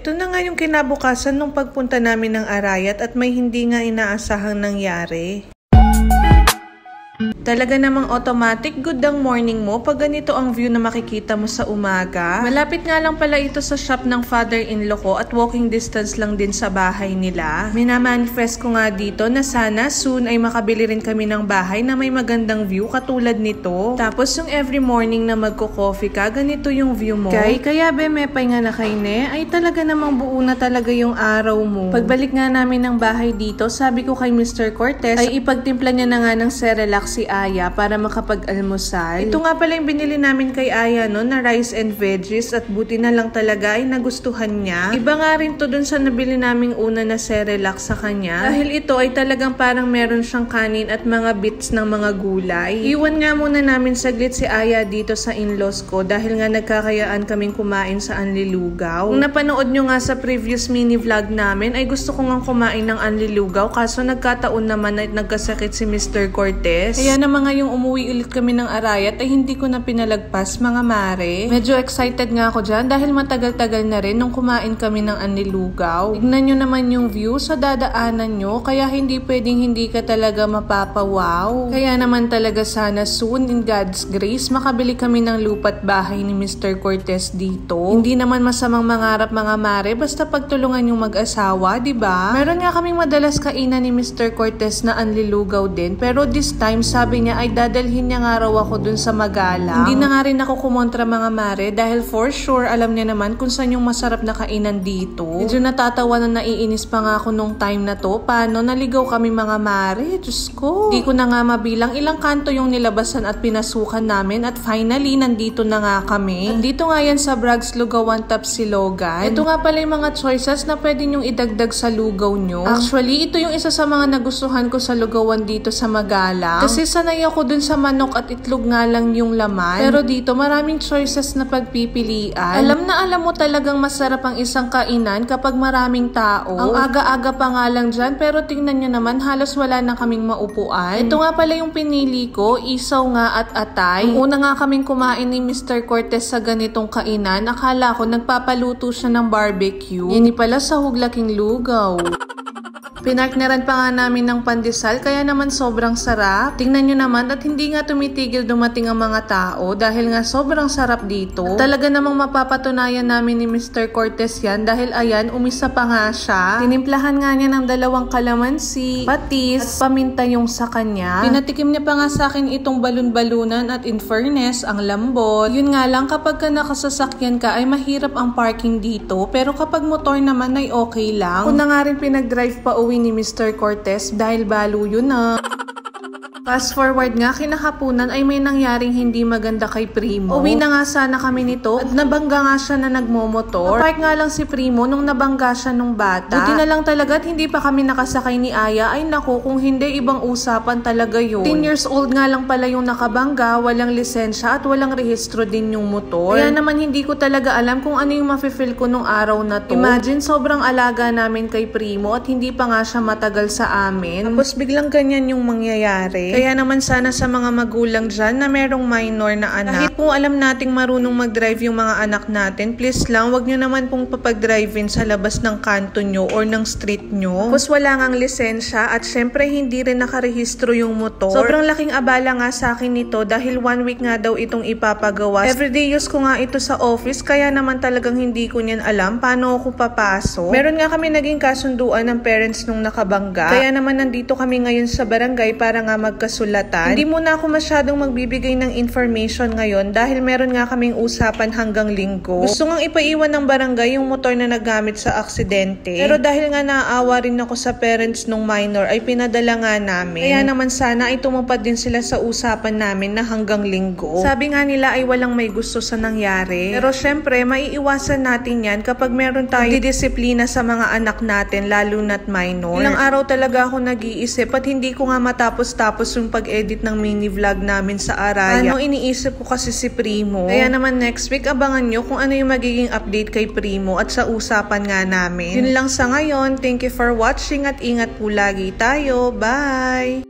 Ito na nga yung kinabukasan nung pagpunta namin ng Arayat at may hindi nga inaasahang nangyari. Talaga namang automatic good ang morning mo pag ganito ang view na makikita mo sa umaga. Malapit nga lang pala ito sa shop ng father-in-law ko at walking distance lang din sa bahay nila. Minamanifest ko nga dito na sana soon ay makabili rin kami ng bahay na may magandang view katulad nito. Tapos yung every morning na magko-coffee ka, ganito yung view mo. Kaya mepay nga na kaine, ay talaga namang buo na talaga yung araw mo. Pagbalik nga namin ng bahay dito, sabi ko kay Mr. Cortez ay ipagtimpla niya na nga ng Cerelac si Aya para makapag-almusal. Ito nga pala yung binili namin kay Aya no, na rice and veggies at buti na lang talaga ay nagustuhan niya. Iba nga rin to dun sa nabili naming una na Cerelac sa kanya. Dahil ito ay talagang parang meron siyang kanin at mga bits ng mga gulay. Iwan nga muna namin saglit si Aya dito sa in-laws ko dahil nga nagkakayaan kaming kumain sa Anlilugaw. Kung napanood nyo nga sa previous mini vlog namin ay gusto ko nga kumain ng Anlilugaw kaso nagkataon naman na nagkasakit si Mr. Cortez. Kaya naman ngayong umuwi ulit kami ng Arayat ay hindi ko na pinalagpas mga mare. Medyo excited nga ako dyan dahil matagal-tagal na rin nung kumain kami ng Anlilugaw. Tignan nyo naman yung view sa dadaanan nyo kaya hindi pwedeng hindi ka talaga mapapawaw. Kaya naman talaga sana soon in God's grace makabili kami ng lupa't bahay ni Mr. Cortez dito. Hindi naman masamang mangarap mga mare basta pagtulungan yung mag-asawa, diba? Meron nga kaming madalas kainan ni Mr. Cortez na Anlilugaw din pero this time sabi niya ay dadalhin niya nga raw ako dun sa Magalang. Hindi na nga rin ako kumontra mga mare dahil for sure alam niya naman kung saan yung masarap na kainan dito. Medyo natatawa na naiinis pa nga ako nung time na to. Paano naligaw kami mga mare? Diyos ko. Di ko na nga mabilang ilang kanto yung nilabasan at pinasukan namin at finally nandito na nga kami. Nandito nga yan sa Bragg's Lugawan Tapsilogan. Ito nga pala yung mga choices na pwede nyong idagdag sa lugaw nyo. Actually ito yung isa sa mga nagustuhan ko sa lugawan dito sa Magalang. Kasi sanay ako dun sa manok at itlog nga lang yung laman. Pero dito maraming choices na pagpipilian. Alam mo talagang masarap ang isang kainan kapag maraming tao. Ang aga-aga pa nga lang dyan pero tingnan nyo naman halos wala na kaming maupuan. Ito nga pala yung pinili ko, isaw nga at atay. Nung una nga kaming kumain ni Mr. Cortez sa ganitong kainan, akala ko nagpapaluto siya ng barbecue. Yan pala sa huglaking lugaw. Pinartneran pa nga namin ng pandesal kaya naman sobrang sarap. Tingnan nyo naman at hindi nga tumitigil dumating ang mga tao dahil nga sobrang sarap dito. At talaga namang mapapatunayan namin ni Mr. Cortez yan dahil ayan, umisa pa nga siya. Tinimplahan nga niya ng 2 kalamansi, patis, at paminta yung sa kanya. Pinatikim niya pa nga sa akin itong balon-balunan at in fairness, ang lambot. Yun nga lang kapag ka nakasasakyan ka ay mahirap ang parking dito pero kapag motor naman ay okay lang. Kung na nga rin pinag-drive pa uwi ni Mr. Cortez dahil balo yun na. Fast forward nga, kinakapunan ay may nangyaring hindi maganda kay Primo. Uwi na nga sana kami nito at nabangga nga siya na nagmomotor. Napark nga lang si Primo nung nabangga siya nung bata. Buti na lang talaga at hindi pa kami nakasakay ni Aya. Ay naku, kung hindi ibang usapan talaga yun. 10 years old nga lang pala yung nakabangga, walang lisensya at walang rehistro din yung motor. Kaya naman hindi ko talaga alam kung ano yung mafe-feel ko nung araw na to. Imagine sobrang alaga namin kay Primo at hindi pa nga siya matagal sa amin. Tapos biglang ganyan yung mangyayari. Kaya naman sana sa mga magulang dyan na merong minor na anak. Kahit po alam nating marunong mag-drive yung mga anak natin, please lang, wag nyo naman pong papag-drive-in sa labas ng kanto nyo or ng street nyo. Tapos wala ngang lisensya at syempre hindi rin nakarehistro yung motor. Sobrang laking abala nga sa akin nito dahil 1 week nga daw itong ipapagawa. Everyday use ko nga ito sa office kaya naman talagang hindi ko niyan alam paano ako papasok. Meron nga kami naging kasunduan ng parents nung nakabangga. Kaya naman nandito kami ngayon sa barangay para nga magkasulatan. Hindi muna ako masyadong magbibigay ng information ngayon dahil meron nga kaming usapan hanggang linggo. Gusto ngang ipaiwan ng barangay yung motor na nagamit sa aksidente. Pero dahil nga naawa rin ako sa parents nung minor ay pinadala nga namin. Kaya naman sana ay tumupad din sila sa usapan namin na hanggang linggo. Sabi nga nila ay walang may gusto sa nangyari. Pero syempre maiiwasan natin yan kapag meron tayo didisiplina sa mga anak natin lalo na't minor. Ilang araw talaga ako nag-iisip at hindi ko nga matapos-tapos yung pag-edit ng mini vlog namin sa Araya. Ano iniisip ko kasi si Primo. Kaya naman next week abangan nyo kung ano yung magiging update kay Primo at sa usapan nga namin. Yun lang sa ngayon. Thank you for watching at ingat po lagi tayo. Bye!